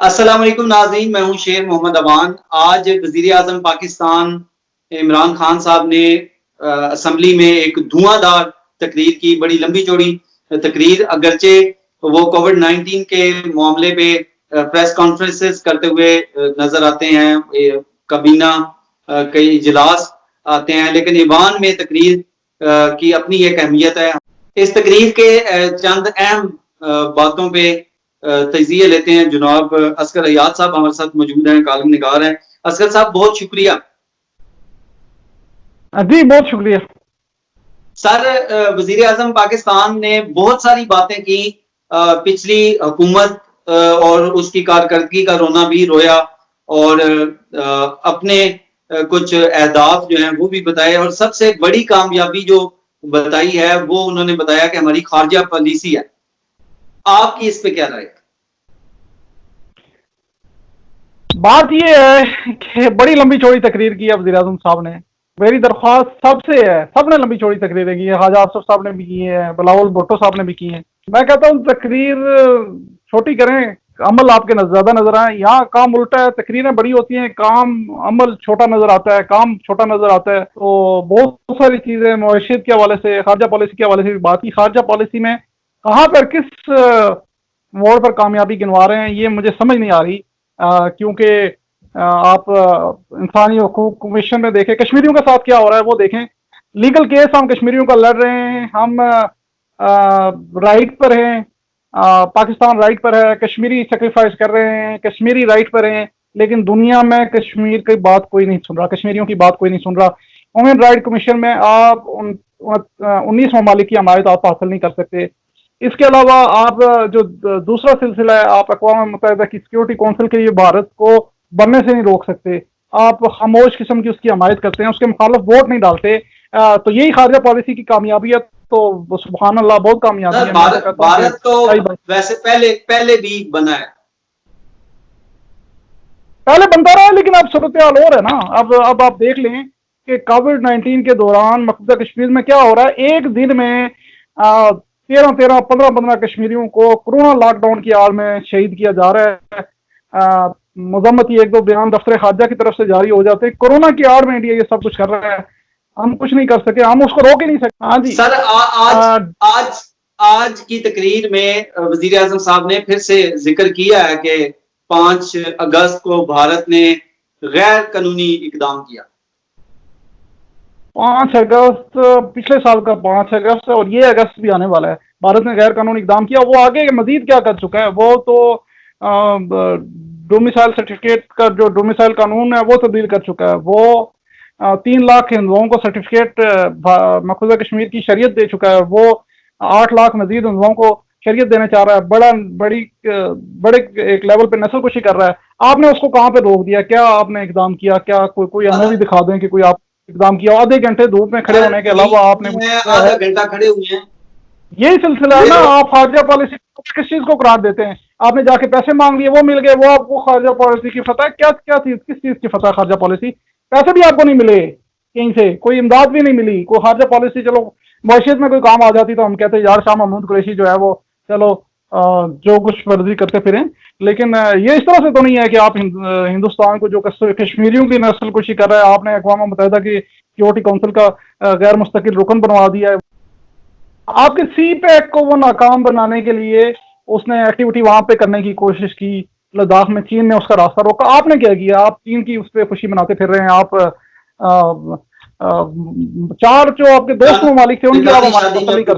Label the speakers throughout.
Speaker 1: अस्सलाम वालेकुम नाज़रीन, मैं हूं शेर मोहम्मद अवान। आज वज़ीर आज़म पाकिस्तान इमरान खान साहब ने असम्बली में एक धुआंधार तकरीर की, बड़ी लंबी चौड़ी तकरीर। अगरचे वो कोविड-19 के मामले पे प्रेस कॉन्फ्रेंसेस करते हुए नजर आते हैं, काबीना कई इजलास आते हैं, लेकिन ईवान में तकरीर की अपनी एक अहमियत है। इस तकरीर के चंद अहम बातों पे तजिया लेते हैं। जनाब असगर हयात साहब हमारे साथ मौजूद हैं, कालम निगार हैं। असगर साहब बहुत शुक्रिया।
Speaker 2: जी बहुत शुक्रिया
Speaker 1: सर, वजीर आजम पाकिस्तान ने बहुत सारी बातें की। पिछली हुकूमत और उसकी कारकर्दगी का रोना भी रोया और अपने कुछ अहदाफ जो हैं वो भी बताए, और सबसे बड़ी कामयाबी जो बताई है वो उन्होंने बताया कि हमारी खारजा पॉलिसी है। आपकी इस पे क्या राय है?
Speaker 2: बात ये है कि बड़ी लंबी चौड़ी तकरीर की है वज़ीर आज़म साहब ने। मेरी दरख्वास्त सबसे है, सबने लंबी चौड़ी तकरीरें की है। ख्वाजा आसिफ साहब ने भी की है, बिलावल भुट्टो साहब ने भी की है। मैं कहता हूँ तकरीर छोटी करें, अमल आपके ज्यादा नजर आए। यहाँ काम उल्टा है, तकरीरें बड़ी होती हैं, काम अमल छोटा नजर आता है, काम छोटा नजर आता है। तो बहुत सारी चीजें मईशत के हवाले से, खारजा पॉलिसी के हवाले से भी बात की। खारजा पॉलिसी में कहाँ पर किस मोड़ पर कामयाबी गिनवा रहे हैं ये मुझे समझ नहीं आ रही। क्योंकि आप इंसानी हकूक कमीशन में देखें कश्मीरियों के साथ क्या हो रहा है वो देखें। लीगल केस हम कश्मीरियों का लड़ रहे हैं, हम राइट पर हैं, पाकिस्तान राइट पर है, कश्मीरी सेक्रीफाइस कर रहे हैं, कश्मीरी राइट पर हैं, लेकिन दुनिया में कश्मीर की बात कोई नहीं सुन रहा, कश्मीरियों की बात कोई नहीं सुन रहा। ह्यूमन राइट कमीशन में आप 19 ममालिक की हमायत आप हासिल नहीं कर सकते। इसके अलावा आप जो दूसरा सिलसिला है, आप अक़वाम मुत्तहिदा की सिक्योरिटी काउंसिल के लिए भारत को बनने से नहीं रोक सकते। आप खामोश किस्म की उसकी हमायत करते हैं, उसके मुखालिफ वोट नहीं डालते। तो यही खारजा पॉलिसी की कामयाबी है। तो सुभान अल्लाह, बहुत कामयाबी है। मैं तो कहता हूँ
Speaker 1: भारत तो वैसे पहले पहले भी बना है,
Speaker 2: पहले बनता रहा है, लेकिन अब सूरत हाल और है ना। अब आप देख लें कि कोविड-19 के दौरान मकबूजा कश्मीर में क्या हो रहा है। एक दिन में 13-13, 15-15 कश्मीरियों को कोरोना लॉकडाउन की आड़ में शहीद किया जा रहा है। मजम्मती एक दो बयान दफ्तर खारजा की तरफ से जारी हो जाते हैं। कोरोना की आड़ में इंडिया ये सब कुछ कर रहा है, हम कुछ नहीं कर सके, हम उसको रोक ही नहीं सकते। हाँ जी
Speaker 1: सर। आज आज की तकरीर में वजीर आजम साहब ने फिर से जिक्र किया है कि 5 अगस्त को भारत ने गैर कानूनी इकदाम किया।
Speaker 2: 5 अगस्त पिछले साल का 5 अगस्त और ये अगस्त भी आने वाला है। भारत ने गैर कानूनी इकदाम किया, वो आगे मजीद क्या कर चुका है। वो तो डोमिसाइल सर्टिफिकेट का जो डोमिसाइल कानून है वो तब्दील कर चुका है। वो 3 लाख हिंदुओं को सर्टिफिकेट मकबूजा कश्मीर की शरीयत दे चुका है। वो 8 लाख मजीद हिंदुओं को शरीयत देने चाह रहा है। बड़े एक लेवल पे नस्लकुशी कर रहा है। आपने उसको कहाँ पे रोक दिया? क्या आपने इकदाम किया? क्या कोई हमें भी दिखा दें कि कोई आप इकदाम किया? आधे घंटे धूप में खड़े होने के अलावा आपने
Speaker 1: आधा घंटा खड़े हुए हैं।
Speaker 2: यही सिलसिला है ना। आप खारजा पॉलिसी किस चीज को करार देते हैं? आपने जाके पैसे मांग लिए, वो मिल गए, वो आपको खारजा पॉलिसी की फतह है? क्या क्या चीज, किस चीज की फतह खारजा पॉलिसी? पैसे भी आपको नहीं मिले कहीं से, कोई इमदाद भी नहीं मिली। कोई खारजा पॉलिसी चलो मईशत में कोई काम आ जाती तो हम कहते यार शाह महमूद कुरैशी जो है वो चलो जो कुछ मर्जी करते फिरें। लेकिन ये इस तरह से तो नहीं है कि आप हिंदुस्तान को जो कश्मीरियों की नस्लकुशी कर रहा है, आपने अक़वाम मुत्तहिदा की सिक्योरिटी काउंसिल का गैर मुस्तकिल रुकन बनवा दिया है। आपके सी पैक को वो नाकाम बनाने के लिए उसने एक्टिविटी वहां पे करने की कोशिश की। लद्दाख में चीन ने उसका रास्ता रोका। आपने क्या किया? आप चीन की उस पर खुशी मनाते फिर रहे हैं। आप 4 जो आपके दोस्त ममालिक थे उनकी आप हमारी कर,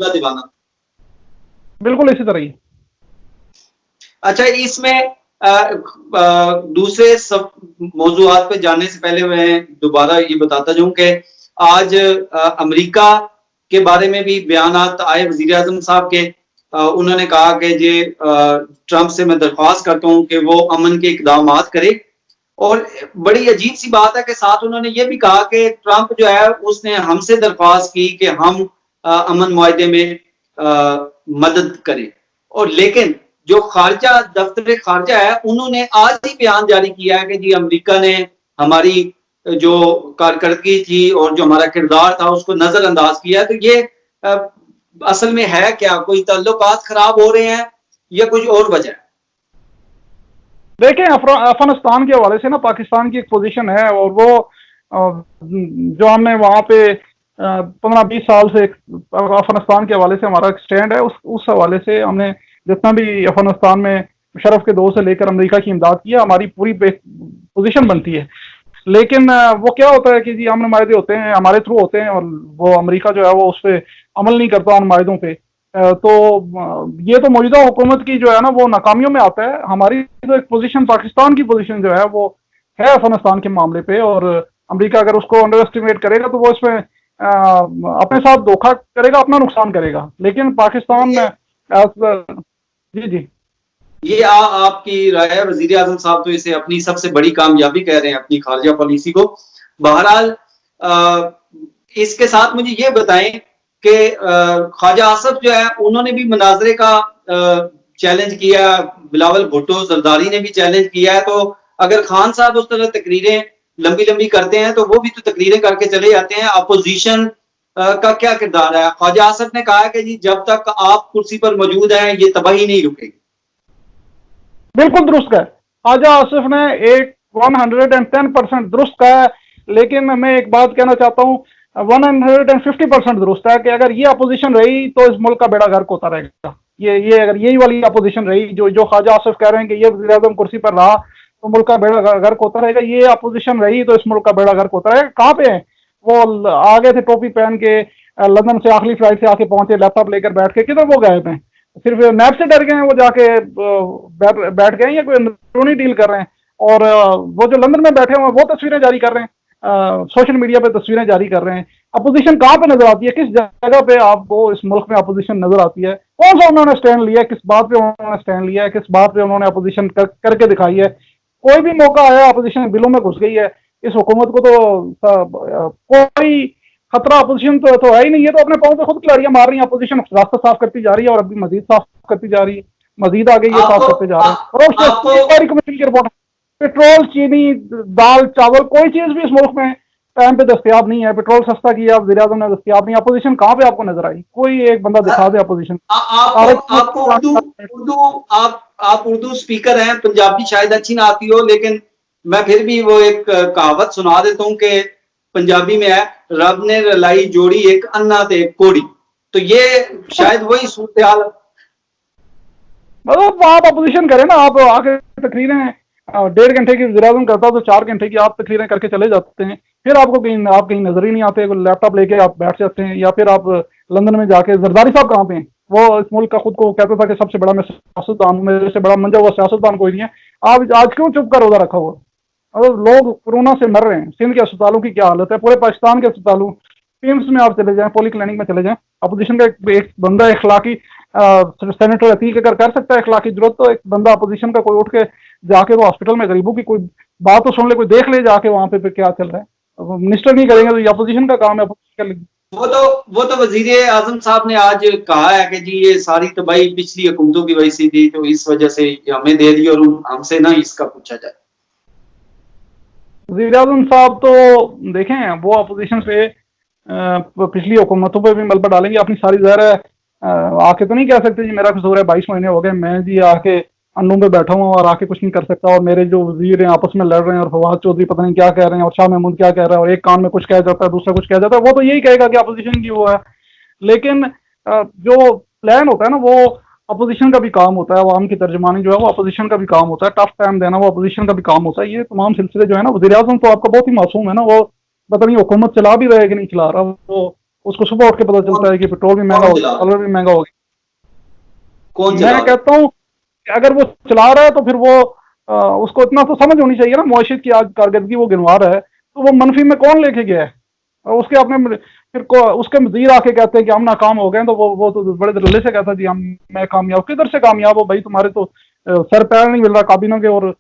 Speaker 2: बिल्कुल इसी तरह ही।
Speaker 1: अच्छा, इसमें दूसरे सब मौजूआत पे जाने से पहले मैं दोबारा ये बताता जाऊं कि आज अमेरिका के बारे में भी बयानात आए वजीर आजम साहब के। उन्होंने कहा कि ये ट्रंप से मैं दरख्वास्त करता हूं कि वो अमन के इकदाम करे। और बड़ी अजीब सी बात है कि साथ उन्होंने ये भी कहा कि ट्रंप जो है उसने हमसे दरख्वास्त की कि हम अमन मुआहदे में मदद करें। और लेकिन जो खारजा दफ्तर खारजा है उन्होंने आज ही बयान जारी किया है कि जी अमेरिका ने हमारी जो कारकर्दगी थी और जो हमारा किरदार था उसको नजरअंदाज किया है। तो ये असल में है क्या? कोई ताल्लुकात खराब हो रहे हैं या कुछ और वजह है?
Speaker 2: देखें, अफगानिस्तान के हवाले से ना पाकिस्तान की एक पोजीशन है, और वो जो हमने वहां पे 15-20 साल से अफगानिस्तान के हवाले से हमारा एक स्टैंड है, उस हवाले से हमने जितना भी अफगानिस्तान में मुशर्रफ के दौर से लेकर अमेरिका की इमदाद की है, हमारी पूरी पोजीशन बनती है। लेकिन वो क्या होता है कि जी हम नुमाइंदे होते हैं, हमारे थ्रू होते हैं, और वो अमेरिका जो है वो उस पर अमल नहीं करता उन नुमाइंदों पे। तो ये तो मौजूदा हुकूमत की जो है ना वो नाकामियों में आता है। हमारी तो एक पोजीशन, पाकिस्तान की पोजीशन जो है वो है अफगानिस्तान के मामले पे, और अमेरिका अगर उसको अंडर एस्टिमेट करेगा तो वो इसमें अपने साथ धोखा करेगा, अपना नुकसान करेगा। लेकिन पाकिस्तान
Speaker 1: ये
Speaker 2: जी जी
Speaker 1: आपकी राय है। वजीर आजम साहब तो इसे अपनी सबसे बड़ी कामयाबी कह रहे हैं, अपनी खारजा पॉलिसी को। बहरहाल इसके साथ मुझे ये बताएं कि ख्वाजा आसफ जो है उन्होंने भी मनाजरे का चैलेंज किया, बिलावल भुट्टो जरदारी ने भी चैलेंज किया है। तो अगर खान साहब उस तरह तकरीरें लंबी लंबी करते हैं तो वो भी तो तकरीरें करके चले जाते हैं। अपोजिशन का क्या किरदार है? ख्वाजा आसफ ने कहा कि जी जब तक आप कुर्सी पर मौजूद हैं ये तबाही नहीं रुकेगी।
Speaker 2: बिल्कुल दुरुस्त है, ख्वाजा आसिफ ने एक 110% दुरुस्त कहा है। लेकिन मैं एक बात कहना चाहता हूँ, 150% दुरुस्त है कि अगर ये अपोजिशन रही तो इस मुल्क का बेड़ा गर्क होता रहेगा। ये अगर यही वाली अपोजिशन रही जो जो ख्वाजा आसिफ कह रहे हैं कि ये वज़ीर आज़म कुर्सी पर रहा तो मुल्क का बेड़ा गर्क होता रहेगा, ये अपोजिशन रही तो इस मुल्क का बेड़ा गर्क होता रहेगा। कहाँ पे है वो? आगे थे टोपी पहन के, लंदन से आखिरी फ्लाइट से आके पहुंचे, लैपटॉप लेकर बैठ के, किधर वो गए हैं? सिर्फ नैब से डर गए हैं वो जाके बैठ गए हैं, या कोई अंदरूनी डील कर रहे हैं? और वो जो लंदन में बैठे हुए हैं वो तस्वीरें जारी कर रहे हैं, सोशल मीडिया पे तस्वीरें जारी कर रहे हैं। अपोजिशन कहाँ पे नजर आती है? किस जगह पे आपको इस मुल्क में अपोजिशन नजर आती है? कौन सा उन्होंने स्टैंड लिया है? किस बात पे उन्होंने स्टैंड लिया है? किस बात पे उन्होंने अपोजिशन करके दिखाई है? कोई भी मौका आया अपोजिशन बिलों में घुस गई है। इस हुकूमत को तो कोई खतरा अपोजिशन तो है ही नहीं है। तो अपने पाँव पे खुद खिलाड़ियां मार रही है। अपोजिशन रास्ता साफ करती जा रही है, और अभी मजीद साफ करती जा रही है, मजीद आगे ये साफ
Speaker 1: आपको
Speaker 2: करते जा रहे हैं। और
Speaker 1: आपको
Speaker 2: उसकी कमीशन की रिपोर्ट, पेट्रोल, चीनी, दाल, चावल, कोई चीज भी इस मुल्क में टाइम पे दस्तियाब नहीं है। पेट्रोल सस्ता किया वज़ीर आज़म ने, दस्तियाब नहीं। अपोजिशन कहाँ पे आपको नजर आई? कोई एक बंदा दिखा दे अपोजिशन।
Speaker 1: आपको आपको उर्दू उर्दू आप उर्दू स्पीकर हैं, पंजाबी शायद अच्छी ना आती हो, लेकिन मैं फिर भी वो एक कहावत सुना देता हूँ कि पंजाबी में है, रब ने रलाई जोड़ी एक अन्ना ते एक कोड़ी। तो ये शायद वही सूरत हाल।
Speaker 2: मतलब आप अपोजिशन करें ना, आप आके तकरीरें 1.5 घंटे की वज़ीर आज़म करता तो 4 घंटे की आप तकरीरें करके चले जाते हैं। फिर आपको कहीं आप कहीं नजर ही नहीं आते, लैपटॉप लेके आप बैठ जाते हैं, या फिर आप लंदन में जाके, जरदारी साहब कहाँ पे हैं? वो इस मुल्क का खुद को कहता था कि सबसे बड़ा मैं सियासतदान हूं, मेरे से बड़ा मंजा हुआ सियासतदान कोई नहीं है। आप आज क्यों चुप कर रोजा रखा हुआ? मतलब लोग कोरोना से मर रहे हैं। सिंध के अस्पतालों की क्या हालत है, पूरे पाकिस्तान के अस्पतालों, टीम्स में आप चले जाएं, पोली क्लिनिक में चले जाएं, अपोजिशन का एक बंदा इखलाकी सेनेटर अतीक अगर कर सकता है इखलाकी जरूरत, तो एक बंदा अपोजिशन का कोई उठ के जाके वो हॉस्पिटल में गरीबों की कोई बात तो सुन ले, कोई देख ले जाके वहां पे क्या चल रहा है। मिनिस्टर नहीं करेंगे तो ये अपोजिशन का काम है, अपोजिशन कर।
Speaker 1: वो तो वजीर आजम साहब ने आज कहा है कि जी ये सारी तबाही पिछली हुकूमतों की वजह से थी, तो इस वजह से हमें दे दी और हमसे ना इसका पूछा जाए।
Speaker 2: वज़ीर आज़म साहब तो देखें वो अपोजिशन पे पिछली हुकूमतों पे भी मलबा डालेंगे अपनी सारी। ज़ाहिर है आके तो नहीं कह सकते जी मेरा कसूर है, 22 महीने हो गए मैं जी आके अन्नू में बैठा हूँ और आके कुछ नहीं कर सकता, और मेरे जो वजीर हैं आपस में लड़ रहे हैं, और फवाद चौधरी पता नहीं क्या कह रहे हैं, और शाह महमूद क्या कह रहा है, और एक कान में कुछ कह जाता है दूसरा कुछ कह जाता है। वो तो यही कहेगा कि अपोजिशन की वो है। लेकिन जो प्लान होता है ना वो अपोजिशन का भी काम होता है, अवाम की तर्जमानी जो है वो अपोजिशन का भी काम होता है, टफ टाइम देना वो अपोजिशन का भी काम होता है। ये तमाम सिलसिले जो है ना, वज़ीर आज़म तो आपका बहुत ही मासूम है ना, वो पता नहीं हुकूमत चला भी रहा है कि नहीं चला रहा। वो उसको सुबह उठ के पता चलता है कि पेट्रोल भी महंगा हो गया, कलर भी महंगा हो गया।
Speaker 1: कौन चला
Speaker 2: मैं
Speaker 1: रहा है?
Speaker 2: कहता हूँ कि अगर वो चला रहा है तो फिर वो उसको इतना तो समझ होनी चाहिए ना, मुआशियत की आज कारकर्दगी वो गिनवा रहा है, तो वो मनफी में कौन लेके गया है? और उसके अपने फिर उसके मजीर आके कहते हैं कि हम नाकाम हो गए, तो वो तो बड़े दिल्ली से कहता है जी हम मैं कामयाब। किधर से कामयाब हो भाई? तुम्हारे तो सर पैर नहीं मिल रहा काबीना के, और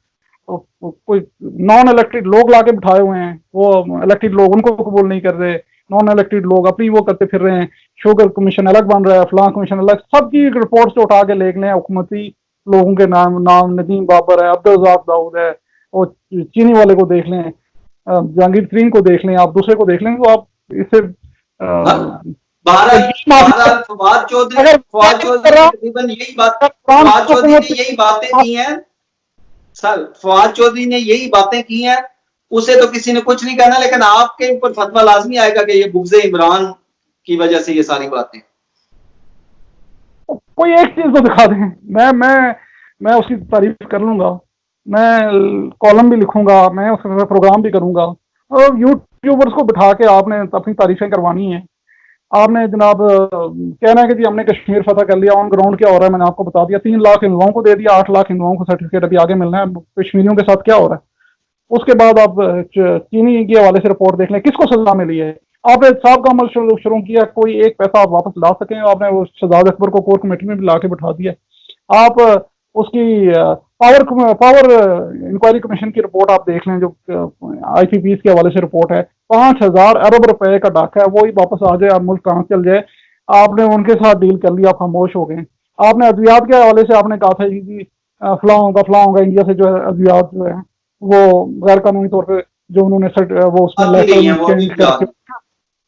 Speaker 2: कोई नॉन इलेक्टेड लोग लाके बिठाए हुए हैं, वो इलेक्टेड लोग उनको कबूल नहीं कर रहे, नॉन इलेक्टेड लोग अपनी वो करते फिर रहे हैं। शुगर कमीशन अलग बन रहा है, फलां कमीशन अलग, सबकी रिपोर्ट से उठा के लेख लें हुकूमती लोगों के नाम नदीम बाबर है, अब्दुल रज़ाक दाऊद है, और चीनी वाले को देख लें, जहांगीर तरीन को देख लें, आप दूसरे को देख लें, तो आप इससे
Speaker 1: बहरहाल फवाद चौधरी ने तकरीबन यही बातें की हैं। सर फवाद चौधरी ने यही बातें की हैं, उसे तो किसी ने कुछ नहीं कहना, लेकिन आपके ऊपर फतवा लाजमी आएगा कि ये बुग़्ज़ इमरान की वजह से ये सारी बातें।
Speaker 2: कोई एक चीज तो दिखा दें, मैं उसकी तारीफ कर लूंगा, मैं कॉलम भी लिखूंगा, मैं उसका प्रोग्राम भी करूंगा। और यूट्यूबर्स को बिठा के आपने अपनी तारीफें करवानी है। आपने जनाब कहना है कि जी हमने कश्मीर फतह कर लिया, ऑन ग्राउंड क्या हो रहा है मैंने आपको बता दिया। 3 लाख हिंदुओं को दे दिया, 8 लाख हिंदुओं को सर्टिफिकेट अभी आगे मिलना है। कश्मीरियों के साथ क्या हो रहा है? उसके बाद आप चीनी के हवाले से रिपोर्ट देख लें, किसको सजा मिली है? आपने साहब का अमल शुरू किया, कोई एक पैसा आप वापस ला सकें, आपने वो शहजाद अकबर को कोर कमेटी में भी ला के बिठा दिया। आप उसकी पावर पावर इंक्वायरी कमीशन की रिपोर्ट आप देख लें, जो ICPs के हवाले से रिपोर्ट है। 5,000 अरब रुपए का डाका है, वो ही वापस आ जाए और मुल्क कहाँ चल जाए। आपने उनके साथ डील कर लिया, आप खामोश हो गए। आपने अद्वियात के हवाले से आपने कहा था कि फलां होगा इंडिया से जो है अद्वियात जो है वो गैर कानूनी तौर पे जो उन्होंने वो उसमें
Speaker 1: अब भी
Speaker 2: लेटर
Speaker 1: नहीं है
Speaker 2: में
Speaker 1: वो, अभी
Speaker 2: चेंज
Speaker 1: भी
Speaker 2: करके,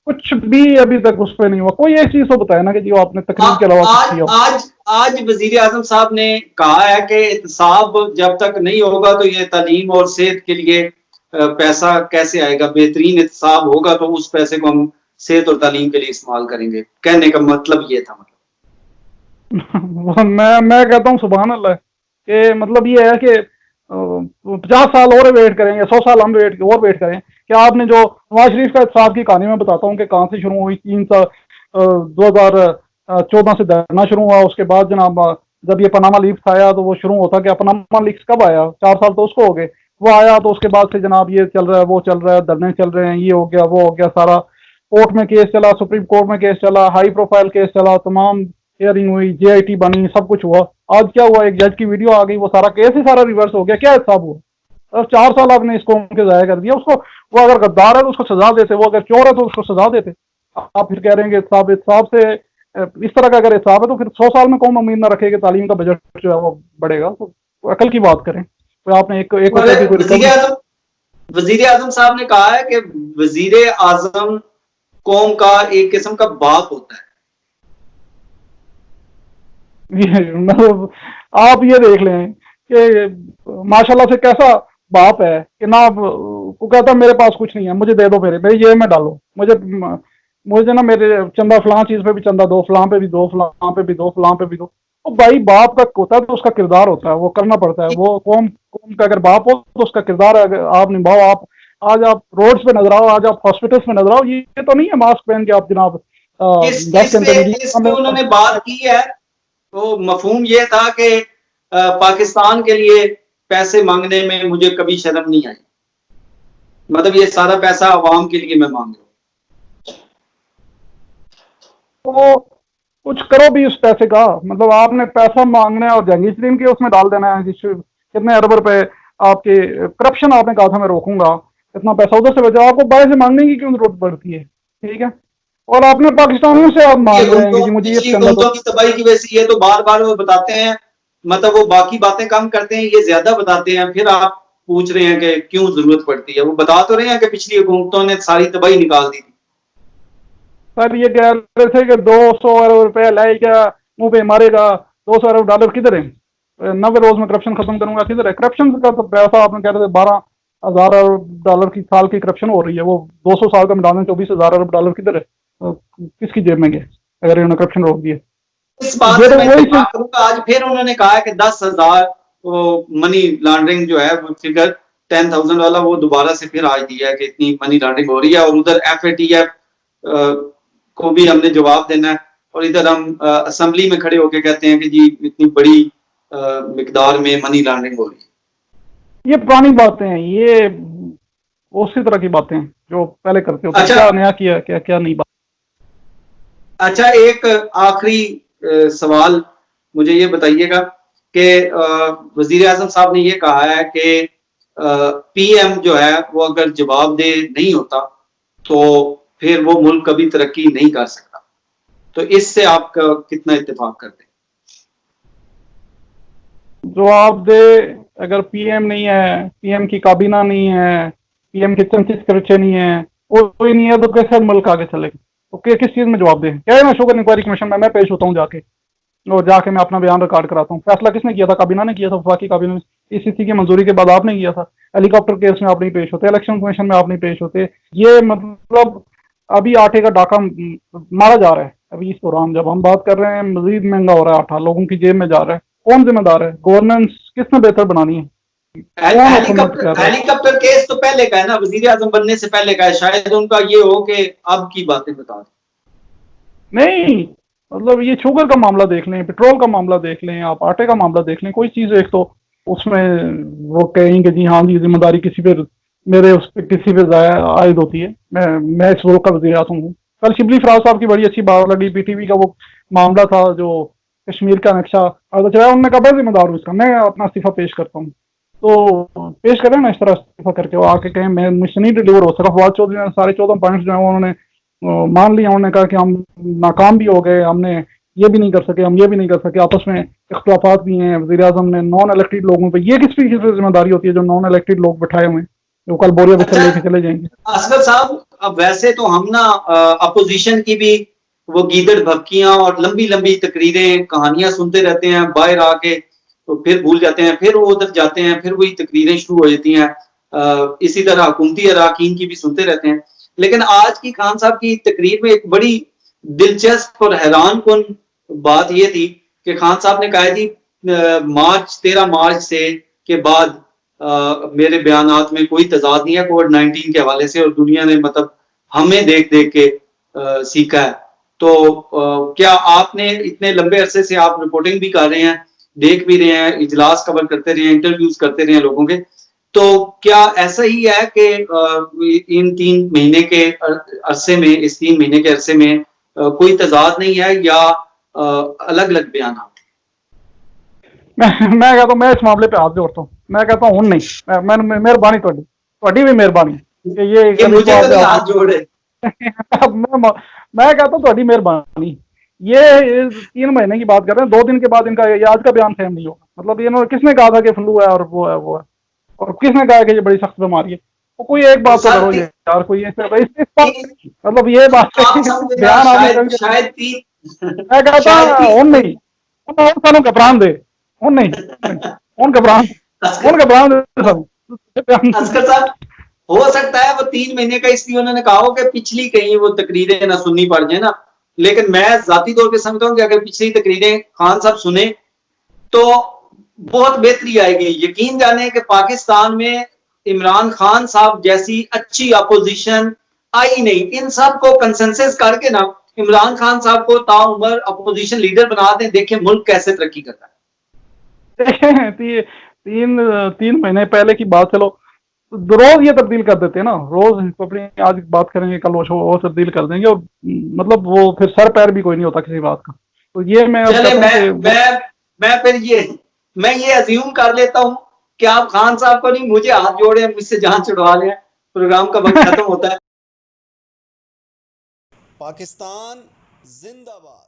Speaker 2: कुछ भी अभी तक उस पर नहीं हुआ। कोई एक चीज तो बताया ना कि जी वो आपने तकरीर के अलावा कुछ
Speaker 1: आज
Speaker 2: किया।
Speaker 1: आज आज वजीर आजम साहब ने कहा है कि एहतसाब जब तक नहीं होगा तो ये तालीम और सेहत के लिए पैसा कैसे आएगा, बेहतरीन एहतसाब होगा तो उस पैसे को हम सेहत और तालीम के लिए इस्तेमाल करेंगे। कहने का मतलब ये था।
Speaker 2: मैं कहता हूँ सुभान अल्लाह, कि मतलब ये है कि 50 साल और वेट करेंगे, 100 साल हम वेट करें। क्या आपने जो नवाज शरीफ का एहतसाब की कहानी मैं बताता हूँ कि कहाँ से शुरू हुई। 3 साल 2014 से धरना शुरू हुआ। उसके बाद जनाब जब ये पनामा लीक्स आया तो वो शुरू होता, क्या पनामा लीक्स कब आया? 4 साल तो उसको हो गए। वो आया तो उसके बाद से जनाब ये चल रहा है, वो चल रहा है, धरने चल रहे हैं, ये हो गया, वो हो गया, सारा कोर्ट में केस चला, सुप्रीम कोर्ट में केस चला, हाई प्रोफाइल केस चला, तमाम हियरिंग हुई, JIT बनी, सब कुछ हुआ। आज क्या हुआ? एक जज की वीडियो आ गई, वो सारा केस ही सारा रिवर्स हो गया। क्या हिसाब हुआ? और 4 साल आपने इस कौम के जाया कर दिया। उसको, वो अगर गद्दार है तो उसको सजा देते, वो अगर चोर है तो उसको सजा देते। आप फिर कह रहे हैं कि हिसाब से इस तरह का अगर हिसाब है तो फिर 100 साल में कौन उम्मीद ना रखे कि तालीम का बजट जो है वो बढ़ेगा। तो अकल की बात करें, तो आपने एक रुपए की कोई रिकवरी।
Speaker 1: वजीर आजम साहब ने कहा है कि वजीर आजम कौम का एक किस्म का बाप होता है।
Speaker 2: मतलब आप ये देख लें कि माशाल्लाह से कैसा बाप है कि ना, वो कहता मेरे पास कुछ नहीं है, मुझे दे दो, मेरे ये में डालो, मुझे ना मेरे चंदा फलां चीज पे भी चंदा दो, फलां पे भी दो, फलां पे भी दो, फलां पे भी दो। तो भाई बाप का होता है तो उसका किरदार होता है, वो करना पड़ता है। वो कौम कौम का अगर बाप हो तो उसका किरदार आप निभाओ। आप आज आप रोड्स पे नजर आओ, आज आप हॉस्पिटल्स में नजर आओ, ये तो नहीं है मास्क पहन के आप जनाब दस
Speaker 1: इस
Speaker 2: घंटे
Speaker 1: पे उन्होंने बात की है, तो मफहूम ये था कि पाकिस्तान के लिए पैसे मांगने में मुझे कभी शर्म नहीं आई, मतलब ये सारा पैसा अवाम के लिए मैं मांग रहा हूँ।
Speaker 2: तो कुछ करो भी उस पैसे का। मतलब आपने पैसा मांगना है और जहांगीर के उसमें डाल देना है, जिस कितने अरब रुपए आपके करप्शन आपने कहा था मैं रोकूंगा, इतना पैसा उधर से बचा, आपको बाहर से मांगने की क्यों जरूरत पड़ती है? ठीक है। और आपने पाकिस्तानियों से आप मांग रहे हैं कि जी मुझे ये चंदा दो।
Speaker 1: की तबाही की वजह से ये तो बार बार वो बताते हैं, मतलब वो बाकी बातें कम करते हैं, ये ज्यादा बताते हैं, फिर आप पूछ रहे हैं कि क्यों जरूरत पड़ती है। वो बता तो रहे हैं कि पिछली हुकूमतों ने सारी तबाही निकाल दी थी।
Speaker 2: सर ये कह रहे थे कि 200 अरब रुपए लाएगा, मुंह पे मारेगा। 200 अरब डॉलर किधर है? 90 रोज में करप्शन खत्म करूंगा, किधर है? करप्शन का तो पैसा आपने कह रहे थे 12,000 अरब डॉलर की साल की करप्शन हो रही है, वो 200 साल का मिला दें 24,000 अरब डॉलर किधर है? किसकी जेब में गए अगर इन्होंने करप्शन रोक दिया?
Speaker 1: इस बात
Speaker 2: ये
Speaker 1: से
Speaker 2: तो
Speaker 1: मैं
Speaker 2: वही चीज।
Speaker 1: इत्तेफाक करूंगा। आज फिर उन्होंने कहा कि 10,000 वो मनी लॉन्ड्रिंग जो है वो फिगर 10,000 वाला वो दोबारा से फिर आज दिया है कि इतनी मनी लॉन्ड्रिंग हो रही है, और उधर FATF को भी हमने जवाब देना है, और इधर हम असेंबली में खड़े होकर कहते हैं कि जी इतनी बड़ी मिकदार में मनी लॉन्ड्रिंग हो रही है।
Speaker 2: ये पुरानी बातें हैं, ये उसी तरह की बातें हैं जो पहले करते होते।
Speaker 1: अच्छा,
Speaker 2: क्या नया किया, क्या क्या नहीं बात।
Speaker 1: अच्छा एक आखिरी सवाल मुझे ये बताइएगा कि वजीर आजम साहब ने ये कहा है कि PM जो है वो अगर जवाबदेह नहीं होता तो फिर वो मुल्क कभी तरक्की नहीं कर सकता। तो इससे आपका कितना इत्तेफाक करते हैं?
Speaker 2: जवाबदेह अगर PM नहीं है, PM की काबीना नहीं है, PM के चंचीस खर्चे नहीं है, कोई नहीं है, तो कैसे मुल्क आगे चलेगा? तो किस चीज में जवाब दें? क्या है ना, शुगर इंक्वायरी कमीशन में मैं पेश होता हूँ जाके, और जाके मैं अपना बयान रिकॉर्ड कराता हूँ। फैसला किसने किया था? काबीना ने किया था, वफाकी काबीना ने। ईसीसी की मंजूरी के बाद आप नहीं किया था। हेलीकॉप्टर केस में आप नहीं पेश होते, इलेक्शन कमीशन में आप नहीं पेश होते। ये मतलब अभी आटे का डाका मारा जा रहा है। अभी इस दौरान जब हम बात कर रहे हैं, मजीद महंगा हो रहा है आटा, लोगों की जेब में जा रहा है। कौन जिम्मेदार है? गवर्नेंस किसने बेहतर बनानी है? कौन हुकूमत कर
Speaker 1: हेलीकॉप्टर
Speaker 2: रहा है?
Speaker 1: हेलीकॉप्टर केस तो पहले का है ना, वजीर आजम बनने से पहले का है। शायद उनका ये हो कि अब की बातें बता दें।
Speaker 2: नहीं, मतलब ये शुगर का मामला देख लें, पेट्रोल का मामला देख लें, आप आटे का मामला देख लें, कोई चीज़ एक तो उसमें वो कहेंगे जी हाँ जी जिम्मेदारी किसी पे, मेरे उस पे किसी पे आयद होती है। मैं इस मुल्क का वज़ीर आज़म हूँ। कल शिबली फराज साहब की बड़ी अच्छी बात लगी, पीटीवी का वो मामला था जो कश्मीर का नक्शा चलाया, उन्होंने कहा मैं जिम्मेदार हूँ इसका, मैं अपना इस्तीफा पेश करता हूँ। तो पेश करें ना इस तरह इस्तीफा करके, वो आके कहें मैं मुझसे नहीं डिलीवर हो सका। फवाद चौधरी ने सारे 14 पॉइंट्स जो है उन्होंने मान लिया। उन्होंने कहा कि हम नाकाम भी हो गए, हमने ये भी नहीं कर सके, हम ये भी नहीं कर सके, आपस में इख्तलाफात भी हैं। वज़ीर आज़म ने नॉन इलेक्टेड लोगों पे, ये किस जिम्मेदारी होती है जो नॉन इलेक्टेड लोग बैठाए हुए हैं, जो कल बोरिया बिस्तर
Speaker 1: अच्छा
Speaker 2: लेके चले जाएंगे।
Speaker 1: असगर साहब, अब वैसे तो हम ना अपोजिशन की भी वो गीदड़ भक्कियां और लंबी लंबी तकरीरें कहानियां सुनते रहते हैं, बाहर आके तो फिर भूल जाते हैं, फिर वो उधर जाते हैं, फिर वही तकरीरें शुरू हो जाती हैं। इसी तरह हुकूमती अराकीन की भी सुनते रहते हैं। लेकिन आज की खान साहब की तकरीर में एक बड़ी दिलचस्प और हैरान कुन बात यह थी कि खान साहब ने कहा थी 13 मार्च से के बाद मेरे बयानात में कोई तजाद नहीं है कोविड-19 के हवाले से, और दुनिया ने मतलब हमें देख देख के सीखा है। तो क्या आपने इतने लंबे अरसे से आप रिपोर्टिंग भी कर रहे हैं, देख भी रहे हैं, इजलास कवर करते रहे हैं, इंटरव्यूज करते रहे हैं लोगों के, तो क्या ऐसा ही है कि इन 3 महीने के अरसे में, इस 3 महीने के अरसे में कोई तजाद नहीं है या अलग अलग बयान?
Speaker 2: मैं कहता हूँ, मैं इस मामले पे हाथ जोड़ता हूँ। मैं कहता हूँ नहीं, मैं मेहरबानी थोड़ी भी मेहरबानी कि ये
Speaker 1: कि
Speaker 2: कभी
Speaker 1: मुझे
Speaker 2: तो
Speaker 1: तो नहीं
Speaker 2: आप
Speaker 1: हाथ जोड़े।
Speaker 2: मैं कहता हूँ थोड़ी मेहरबानी। ये 3 महीने की बात कर रहे हैं, 2 दिन के बाद इनका ये आज का बयान फेम नहीं होगा। मतलब ये किसने कहा था कि फ्लू है और वो है वो है, और किसने कहा कि ये बड़ी सख्त बीमारी है? तो कोई एक
Speaker 1: तो
Speaker 2: बात तो
Speaker 1: सर
Speaker 2: करो यार, कोई इस बात
Speaker 1: तीन
Speaker 2: मतलब ये बात
Speaker 1: आप समझना,
Speaker 2: बयान आपने
Speaker 1: शायद
Speaker 2: कभी,
Speaker 1: शायद तीन
Speaker 2: मैं कहता
Speaker 1: शायद
Speaker 2: हूँ
Speaker 1: तीन
Speaker 2: नहीं, सानू घबरान दे, हूँ नहीं, हूँ घबरान,
Speaker 1: असगर
Speaker 2: दे सानू।
Speaker 1: असगर साहब, हो सकता है वो 3 महीने का इसलिए उन्होंने कहा हो कि पिछली कहीं वो तकरीरें ना सुननी पड़ जाए ना। लेकिन मैं जाती तौर पे समझता हूँ कि अगर पिछली तकरीरें खान साहब सुने तो बहुत बेहतरी आएगी। यकीन जाने कि पाकिस्तान में इमरान खान साहब जैसी अच्छी अपोजिशन आई नहीं। इन सब को कंसेंसस करके ना इमरान खान साहब को ताउम्र अपोजिशन लीडर बना दें, देखें मुल्क कैसे तरक्की करता है।
Speaker 2: तीन 3 महीने पहले की बात, चलो रोज ये तब्दील कर देते हैं ना, रोज अपनी आज बात करेंगे, कल वो तब्दील कर देंगे, और मतलब वो फिर सर पैर भी कोई नहीं होता किसी बात का। तो ये मैं अब
Speaker 1: चले
Speaker 2: कहता हूँ कि
Speaker 1: मैं फिर मैं ये अज्यूम कर लेता हूं कि आप खान साहब को नहीं, मुझे हाथ जोड़े, मुझसे जान छुड़वा लें, प्रोग्राम का वक्त खत्म होता है।
Speaker 3: पाकिस्तान जिंदाबाद।